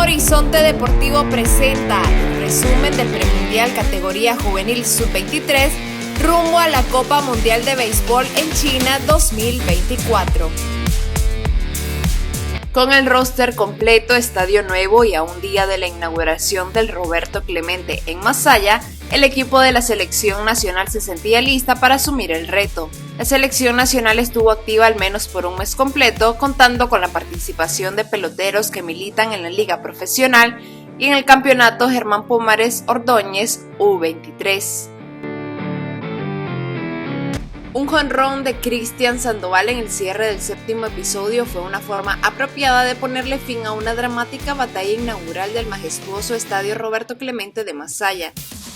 Horizonte Deportivo presenta el resumen del premundial categoría juvenil sub-23 rumbo a la Copa Mundial de Béisbol en China 2024. Con el roster completo, estadio nuevo y a un día de la inauguración del Roberto Clemente en Masaya, el equipo de la selección nacional se sentía lista para asumir el reto. La selección nacional estuvo activa al menos por un mes completo, contando con la participación de peloteros que militan en la liga profesional y en el campeonato Germán Pomares Ordóñez U23. Un jonrón de Cristian Sandoval en el cierre del séptimo episodio fue una forma apropiada de ponerle fin a una dramática batalla inaugural del majestuoso estadio Roberto Clemente de Masaya,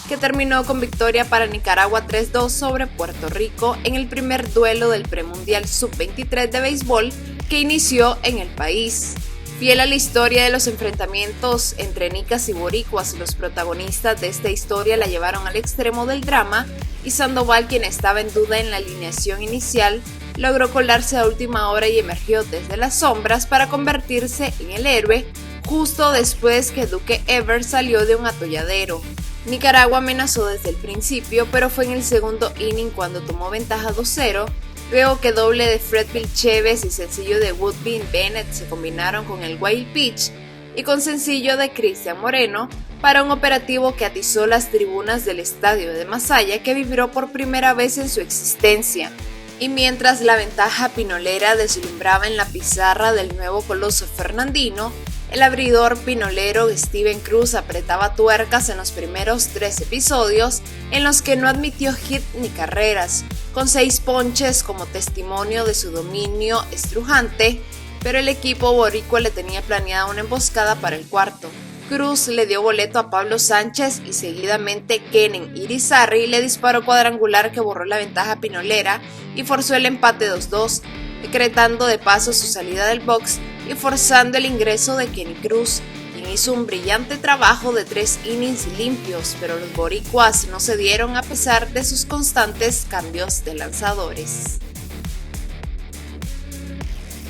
que terminó con victoria para Nicaragua 3-2 sobre Puerto Rico en el primer duelo del premundial sub-23 de béisbol que inició en el país. Fiel a la historia de los enfrentamientos entre nicas y boricuas, los protagonistas de esta historia la llevaron al extremo del drama y Sandoval, quien estaba en duda en la alineación inicial, logró colarse a última hora y emergió desde las sombras para convertirse en el héroe justo después que Duque Evers salió de un atolladero. Nicaragua amenazó desde el principio, pero fue en el segundo inning cuando tomó ventaja 2-0, luego que doble de Fredville Chévez y sencillo de Woodbine Bennett se combinaron con el wild pitch y con sencillo de Cristian Moreno para un operativo que atizó las tribunas del estadio de Masaya, que vibró por primera vez en su existencia. Y mientras la ventaja pinolera deslumbraba en la pizarra del nuevo coloso fernandino, el abridor pinolero Steven Cruz apretaba tuercas en los primeros 3 episodios, en los que no admitió hit ni carreras, con 6 ponches como testimonio de su dominio estrujante, pero el equipo boricua le tenía planeada una emboscada para el cuarto. Cruz le dio boleto a Pablo Sánchez y seguidamente Kenen Irizarry le disparó cuadrangular que borró la ventaja pinolera y forzó el empate 2-2, decretando de paso su salida del box y forzando el ingreso de Kenny Cruz, quien hizo un brillante trabajo de 3 innings limpios, pero los boricuas no cedieron a pesar de sus constantes cambios de lanzadores.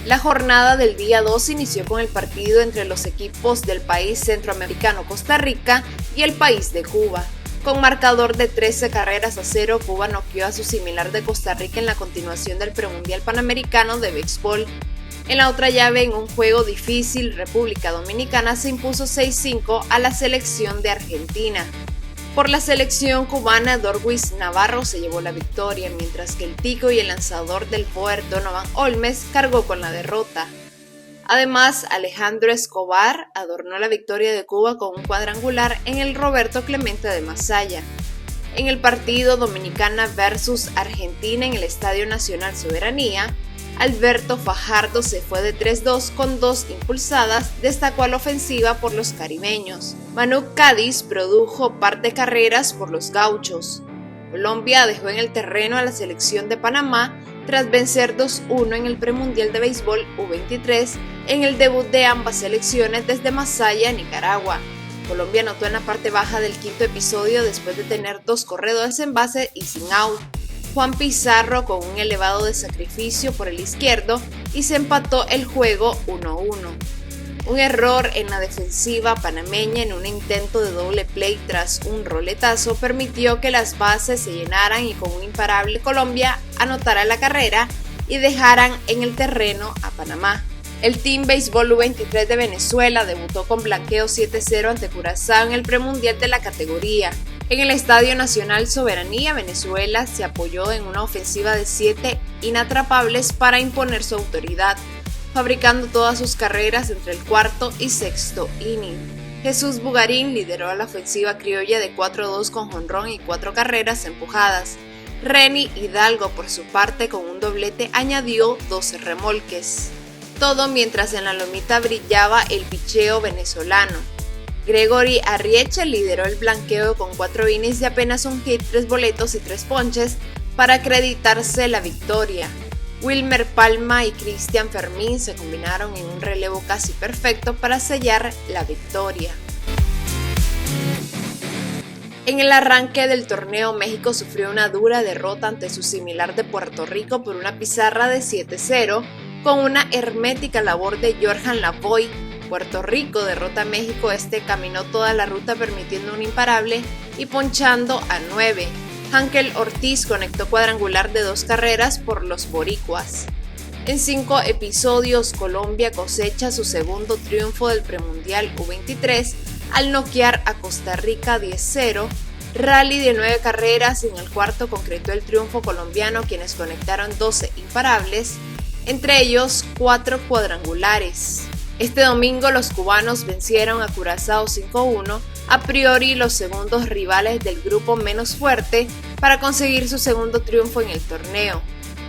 La jornada del día 2 inició con el partido entre los equipos del país centroamericano Costa Rica y el país de Cuba. Con marcador de 13-0, Cuba noqueó a su similar de Costa Rica en la continuación del premundial panamericano de béisbol. En la otra llave, en un juego difícil, República Dominicana se impuso 6-5 a la selección de Argentina. Por la selección cubana, Dorwis Navarro se llevó la victoria, mientras que el tico y el lanzador del Boer Donovan Olmes cargó con la derrota. Además, Alejandro Escobar adornó la victoria de Cuba con un cuadrangular en el Roberto Clemente de Masaya. En el partido Dominicana versus Argentina en el Estadio Nacional Soberanía, Alberto Fajardo se fue de 3-2 con 2 impulsadas, destacó a la ofensiva por los caribeños. Manu Cádiz produjo par de carreras por los gauchos. Colombia dejó en el terreno a la selección de Panamá tras vencer 2-1 en el premundial de béisbol U23 en el debut de ambas selecciones desde Masaya, Nicaragua. Colombia anotó en la parte baja del quinto episodio después de tener 2 corredores en base y sin out. Juan Pizarro con un elevado de sacrificio por el izquierdo y se empató el juego 1-1. Un error en la defensiva panameña en un intento de doble play tras un roletazo permitió que las bases se llenaran y con un imparable Colombia anotara la carrera y dejaran en el terreno a Panamá. El Team Béisbol U23 de Venezuela debutó con blanqueo 7-0 ante Curazao en el premundial de la categoría. En el Estadio Nacional Soberanía, Venezuela se apoyó en una ofensiva de 7 inatrapables para imponer su autoridad, fabricando todas sus carreras entre el cuarto y sexto inning. Jesús Bugarín lideró a la ofensiva criolla de 4-2 con jonrón y 4 carreras empujadas. Reni Hidalgo, por su parte, con un doblete añadió 12 remolques. Todo mientras en la lomita brillaba el picheo venezolano. Gregory Arrieche lideró el blanqueo con 4 innings de apenas un hit, 3 boletos y 3 ponches para acreditarse la victoria. Wilmer Palma y Cristian Fermín se combinaron en un relevo casi perfecto para sellar la victoria. En el arranque del torneo, México sufrió una dura derrota ante su similar de Puerto Rico por una pizarra de 7-0, con una hermética labor de Jorjan Lavoy, Puerto Rico derrota a México, caminó toda la ruta permitiendo un imparable y ponchando a 9. Hankel Ortiz conectó cuadrangular de 2 carreras por los boricuas. En 5 episodios, Colombia cosecha su segundo triunfo del premundial U23 al noquear a Costa Rica 10-0. Rally de 9 carreras, en el cuarto concretó el triunfo colombiano, quienes conectaron 12 imparables, entre ellos 4 cuadrangulares. Este domingo los cubanos vencieron a Curazao 5-1, a priori los segundos rivales del grupo menos fuerte, para conseguir su segundo triunfo en el torneo.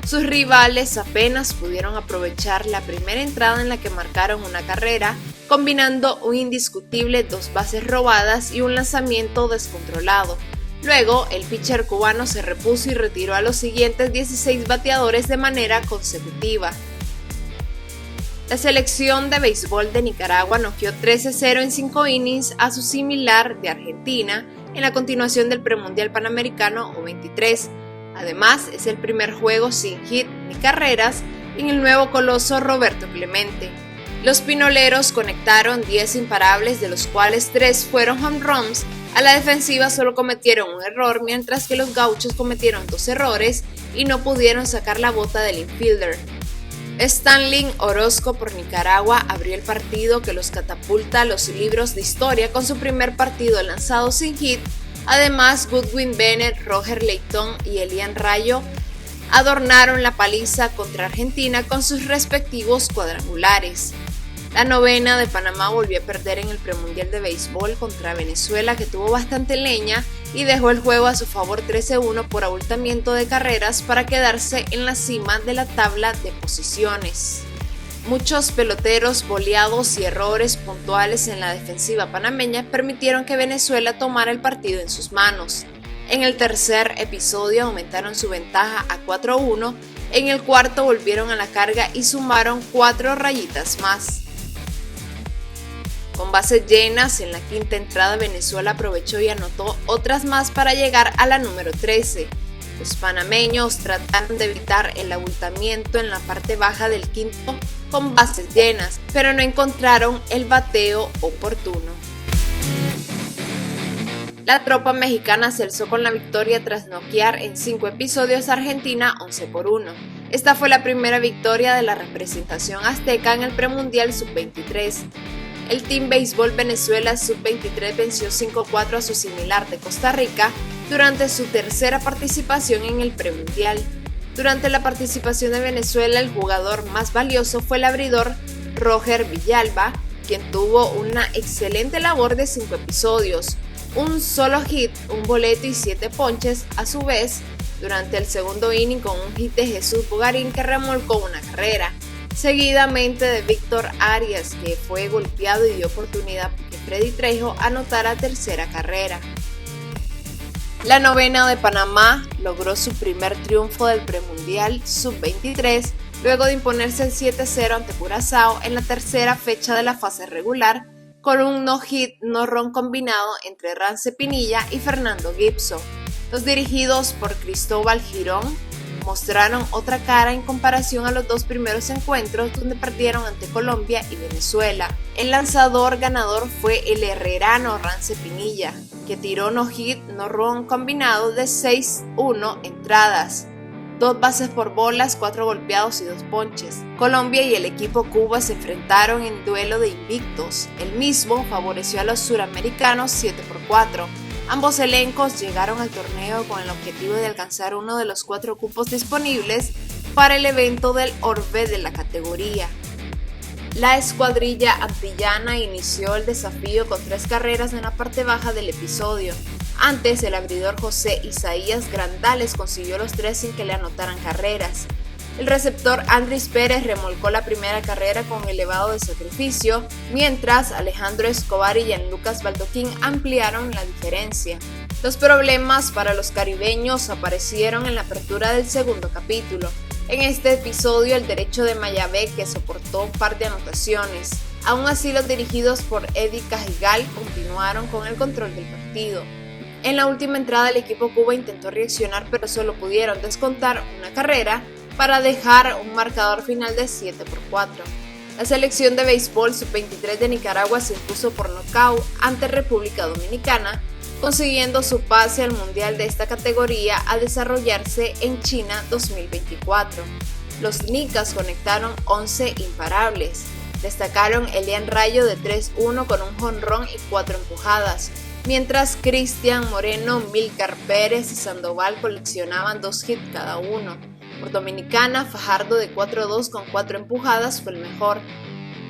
Sus rivales apenas pudieron aprovechar la primera entrada en la que marcaron una carrera, combinando un indiscutible 2 bases robadas y un lanzamiento descontrolado. Luego, el pitcher cubano se repuso y retiró a los siguientes 16 bateadores de manera consecutiva. La selección de béisbol de Nicaragua noqueó 13-0 en 5 innings a su similar de Argentina en la continuación del premundial panamericano U23. Además, es el primer juego sin hit ni carreras en el nuevo coloso Roberto Clemente. Los pinoleros conectaron 10 imparables, de los cuales 3 fueron home runs. A la defensiva solo cometieron un error, mientras que los gauchos cometieron 2 errores y no pudieron sacar la bota del infielder. Stanley Orozco por Nicaragua abrió el partido, que los catapulta a los libros de historia con su primer partido lanzado sin hit. Además, Goodwin Bennett, Roger Leitón y Elian Rayo adornaron la paliza contra Argentina con sus respectivos cuadrangulares. La novena de Panamá volvió a perder en el premundial de béisbol contra Venezuela, que tuvo bastante leña y dejó el juego a su favor 13-1 por abultamiento de carreras para quedarse en la cima de la tabla de posiciones. Muchos peloteros boleados y errores puntuales en la defensiva panameña permitieron que Venezuela tomara el partido en sus manos. En el tercer episodio aumentaron su ventaja a 4-1, en el cuarto volvieron a la carga y sumaron 4 rayitas más. Con bases llenas, en la quinta entrada Venezuela aprovechó y anotó otras más para llegar a la número 13. Los panameños trataron de evitar el abultamiento en la parte baja del quinto con bases llenas, pero no encontraron el bateo oportuno. La tropa mexicana se alzó con la victoria tras noquear en 5 episodios a Argentina 11-1. Esta fue la primera victoria de la representación azteca en el premundial sub-23. El Team Béisbol Venezuela Sub-23 venció 5-4 a su similar de Costa Rica durante su tercera participación en el premundial. Durante la participación de Venezuela, el jugador más valioso fue el abridor Roger Villalba, quien tuvo una excelente labor de 5 episodios, un solo hit, un boleto y 7 ponches. A su vez, durante el segundo inning con un hit de Jesús Bogarín, que remolcó una carrera, seguidamente de Víctor Arias, que fue golpeado y dio oportunidad para que Freddy Trejo anotara tercera carrera. La novena de Panamá logró su primer triunfo del premundial sub-23 luego de imponerse 7-0 ante Curazao en la tercera fecha de la fase regular, con un no-hit, no-run combinado entre Rance Pinilla y Fernando Gibson. Los dirigidos por Cristóbal Girón mostraron otra cara en comparación a los 2 primeros encuentros, donde perdieron ante Colombia y Venezuela. El lanzador ganador fue el herrerano Rance Pinilla, que tiró no-hit, no-run combinado de 6-1 entradas, 2 bases por bolas, 4 golpeados y 2 ponches. Colombia y el equipo Cuba se enfrentaron en duelo de invictos. El mismo favoreció a los suramericanos 7-4. Ambos elencos llegaron al torneo con el objetivo de alcanzar uno de los 4 cupos disponibles para el evento del Orbe de la categoría. La escuadrilla antillana inició el desafío con 3 carreras en la parte baja del episodio. Antes, el abridor José Isaías Grandales consiguió los 3 sin que le anotaran carreras. El receptor Andrés Pérez remolcó la primera carrera con elevado de sacrificio, mientras Alejandro Escobar y Gianlucas Baldoquín ampliaron la diferencia. Los problemas para los caribeños aparecieron en la apertura del segundo capítulo. En este episodio, el derecho de Mayabé, que soportó un par de anotaciones. Aún así, los dirigidos por Eddie Cajigal continuaron con el control del partido. En la última entrada, el equipo Cuba intentó reaccionar, pero solo pudieron descontar una carrera para dejar un marcador final de 7-4. La selección de béisbol sub-23 de Nicaragua se impuso por nocaut ante República Dominicana, consiguiendo su pase al Mundial de esta categoría a desarrollarse en China 2024. Los nicas conectaron 11 imparables. Destacaron Elian Rayo de 3-1 con un jonrón y 4 empujadas, mientras Cristian Moreno, Milcar Pérez y Sandoval coleccionaban 2 hits cada uno. Por Dominicana, Fajardo de 4-2 con 4 empujadas fue el mejor.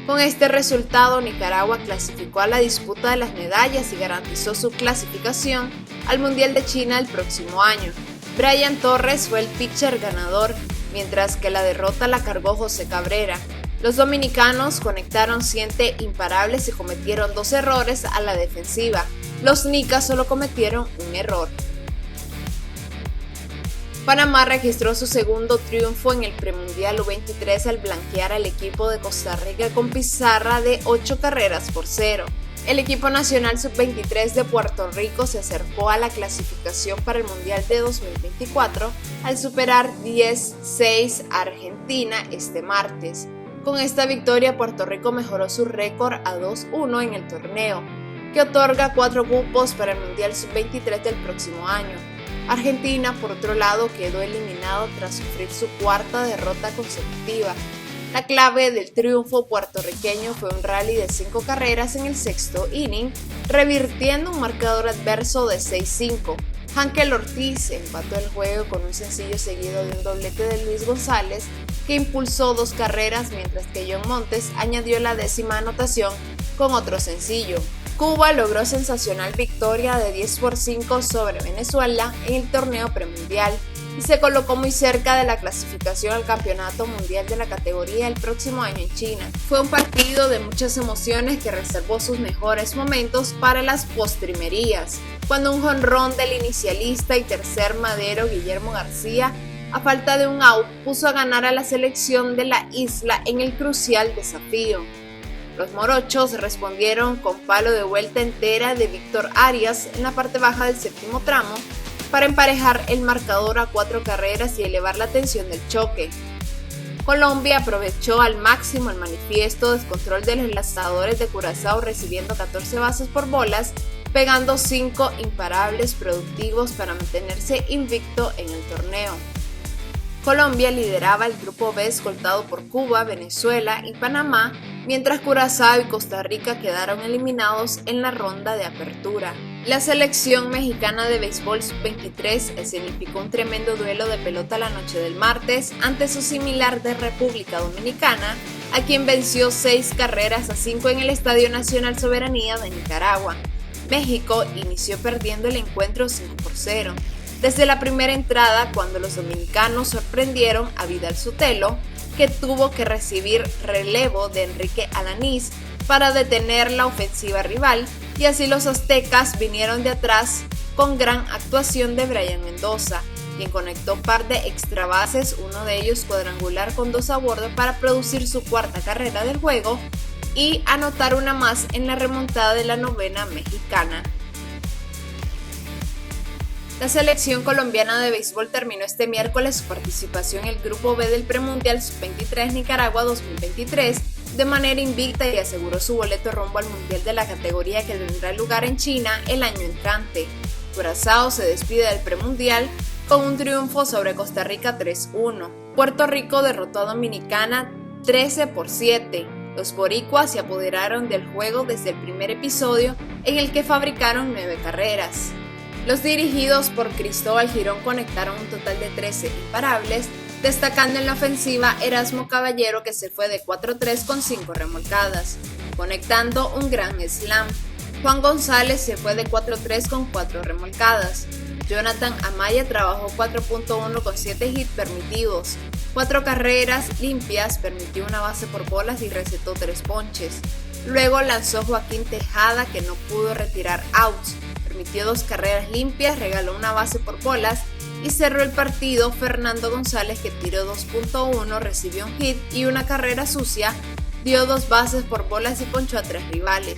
Con este resultado, Nicaragua clasificó a la disputa de las medallas y garantizó su clasificación al Mundial de China el próximo año. Brian Torres fue el pitcher ganador, mientras que la derrota la cargó José Cabrera. Los dominicanos conectaron 7 imparables y cometieron 2 errores a la defensiva. Los nicas solo cometieron un error. Panamá registró su segundo triunfo en el premundial U23 al blanquear al equipo de Costa Rica con pizarra de 8-0. El equipo nacional sub-23 de Puerto Rico se acercó a la clasificación para el Mundial de 2024 al superar 10-6 a Argentina este martes. Con esta victoria, Puerto Rico mejoró su récord a 2-1 en el torneo, que otorga 4 cupos para el Mundial Sub-23 del próximo año. Argentina, por otro lado, quedó eliminado tras sufrir su 4ª derrota consecutiva. La clave del triunfo puertorriqueño fue un rally de 5 carreras en el 6º inning, revirtiendo un marcador adverso de 6-5. Hankel Ortiz empató el juego con un sencillo seguido de un doblete de Luis González, que impulsó 2 carreras, mientras que John Montes añadió la 10ª anotación con otro sencillo. Cuba logró sensacional victoria de 10-5 sobre Venezuela en el torneo premundial y se colocó muy cerca de la clasificación al Campeonato Mundial de la categoría el próximo año en China. Fue un partido de muchas emociones que reservó sus mejores momentos para las postrimerías, cuando un jonrón del inicialista y tercer madero Guillermo García, a falta de un out, puso a ganar a la selección de la isla en el crucial desafío. Los morochos respondieron con palo de vuelta entera de Víctor Arias en la parte baja del 7º tramo para emparejar el marcador a 4 carreras y elevar la tensión del choque. Colombia aprovechó al máximo el manifiesto descontrol de los lanzadores de Curazao, recibiendo 14 bases por bolas, pegando 5 imparables productivos para mantenerse invicto en el torneo. Colombia lideraba el grupo B escoltado por Cuba, Venezuela y Panamá, mientras Curazao y Costa Rica quedaron eliminados en la ronda de apertura. La selección mexicana de béisbol sub-23 escenificó un tremendo duelo de pelota la noche del martes ante su similar de República Dominicana, a quien venció 6-5 en el Estadio Nacional Soberanía de Nicaragua. México inició perdiendo el encuentro 5-0. Desde la primera entrada, cuando los dominicanos sorprendieron a Vidal Sotelo, que tuvo que recibir relevo de Enrique Alanís para detener la ofensiva rival, y así los aztecas vinieron de atrás con gran actuación de Brian Mendoza, quien conectó par de extra bases, uno de ellos cuadrangular con 2 a bordo para producir su 4ª carrera del juego y anotar una más en la remontada de la 9ª mexicana. La selección colombiana de béisbol terminó este miércoles su participación en el Grupo B del Premundial Sub-23 Nicaragua 2023 de manera invicta y aseguró su boleto rumbo al Mundial de la categoría que tendrá lugar en China el año entrante. Curazao se despide del Premundial con un triunfo sobre Costa Rica 3-1. Puerto Rico derrotó a Dominicana 13-7. Los boricuas se apoderaron del juego desde el primer episodio, en el que fabricaron 9 carreras. Los dirigidos por Cristóbal Girón conectaron un total de 13 imparables, destacando en la ofensiva Erasmo Caballero, que se fue de 4-3 con 5 remolcadas, conectando un gran slam. Juan González se fue de 4-3 con 4 remolcadas. Jonathan Amaya trabajó 4.1 con 7 hits permitidos, 4 carreras limpias, permitió una base por bolas y recetó 3 ponches. Luego lanzó Joaquín Tejada, que no pudo retirar outs, permitió 2 carreras limpias, regaló una base por bolas y cerró el partido Fernando González, que tiró 2.1, recibió un hit y una carrera sucia, dio 2 bases por bolas y ponchó a 3 rivales.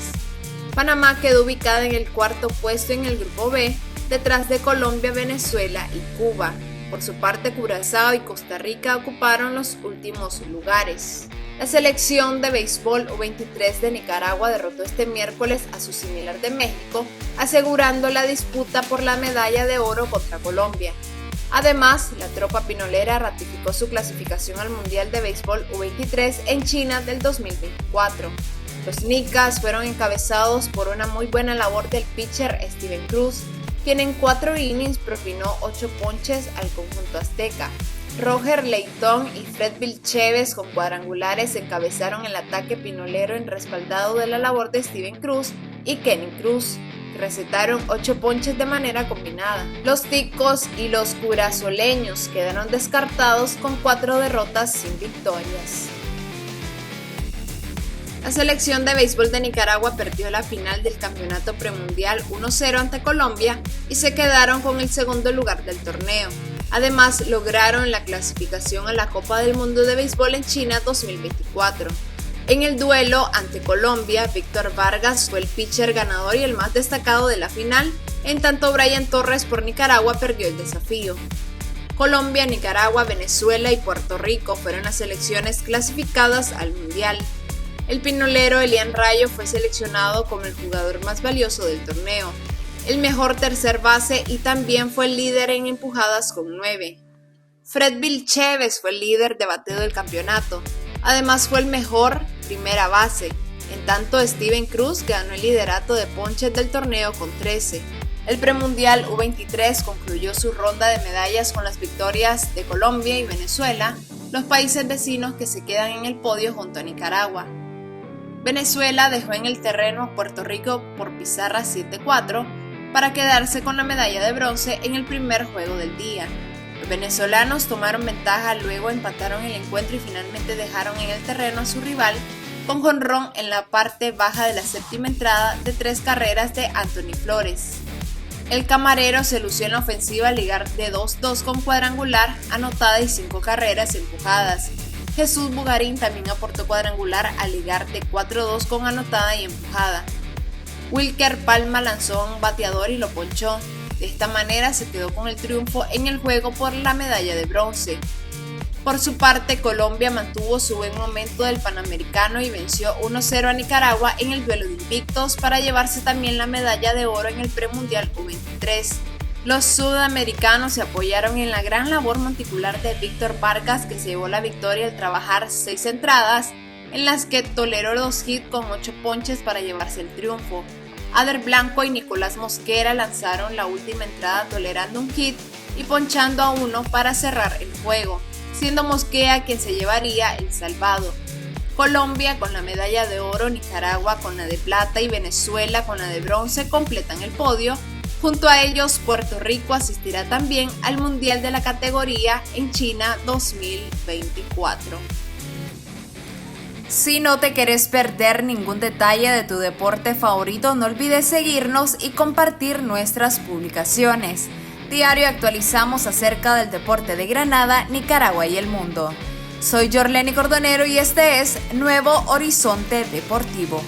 Panamá quedó ubicada en el 4º puesto en el grupo B, detrás de Colombia, Venezuela y Cuba. Por su parte, Curazao y Costa Rica ocuparon los últimos lugares. La selección de béisbol U23 de Nicaragua derrotó este miércoles a su similar de México, asegurando la disputa por la medalla de oro contra Colombia. Además, la tropa pinolera ratificó su clasificación al Mundial de Béisbol U23 en China del 2024. Los nicas fueron encabezados por una muy buena labor del pitcher Steven Cruz, quien en 4 innings propinó 8 ponches al conjunto azteca. Roger Leitón y Fredville Chévez con cuadrangulares encabezaron el ataque pinolero en respaldado de la labor de Steven Cruz y Kenny Cruz, que recetaron 8 ponches de manera combinada. Los ticos y los curazoleños quedaron descartados con 4 derrotas sin victorias. La selección de béisbol de Nicaragua perdió la final del campeonato premundial 1-0 ante Colombia y se quedaron con el segundo lugar del torneo. Además, lograron la clasificación a la Copa del Mundo de Béisbol en China 2024. En el duelo ante Colombia, Víctor Vargas fue el pitcher ganador y el más destacado de la final, en tanto Brian Torres por Nicaragua perdió el desafío. Colombia, Nicaragua, Venezuela y Puerto Rico fueron las selecciones clasificadas al Mundial. El pinolero Elian Rayo fue seleccionado como el jugador más valioso del torneo, el mejor tercer base y también fue el líder en empujadas con 9. Fredville Chévez fue el líder de bateo del campeonato, además fue el mejor primera base, en tanto Steven Cruz ganó el liderato de ponches del torneo con 13. El premundial U23 concluyó su ronda de medallas con las victorias de Colombia y Venezuela, los países vecinos que se quedan en el podio junto a Nicaragua. Venezuela dejó en el terreno a Puerto Rico por pizarra 7-4 para quedarse con la medalla de bronce en el primer juego del día. Los venezolanos tomaron ventaja, luego empataron el encuentro y finalmente dejaron en el terreno a su rival con jonrón en la parte baja de la séptima entrada de 3 carreras de Anthony Flores. El camarero se lució en la ofensiva al ligar de 2-2 con cuadrangular, anotada y 5 carreras empujadas. Jesús Bugarín también aportó cuadrangular al ligar de 4-2 con anotada y empujada. Wilker Palma lanzó a un bateador y lo ponchó. De esta manera se quedó con el triunfo en el juego por la medalla de bronce. Por su parte, Colombia mantuvo su buen momento del Panamericano y venció 1-0 a Nicaragua en el duelo de invictos para llevarse también la medalla de oro en el premundial U23. Los sudamericanos se apoyaron en la gran labor monticular de Víctor Vargas, que se llevó la victoria al trabajar 6 entradas, en las que toleró 2 hits con 8 ponches para llevarse el triunfo. Ader Blanco y Nicolás Mosquera lanzaron la última entrada tolerando un hit y ponchando a 1 para cerrar el juego, siendo Mosquera quien se llevaría el salvado. Colombia con la medalla de oro, Nicaragua con la de plata y Venezuela con la de bronce completan el podio. Junto a ellos, Puerto Rico asistirá también al Mundial de la categoría en China 2024. Si no te querés perder ningún detalle de tu deporte favorito, no olvides seguirnos y compartir nuestras publicaciones. Diario actualizamos acerca del deporte de Granada, Nicaragua y el mundo. Soy Yorleni Cordonero y este es Nuevo Horizonte Deportivo.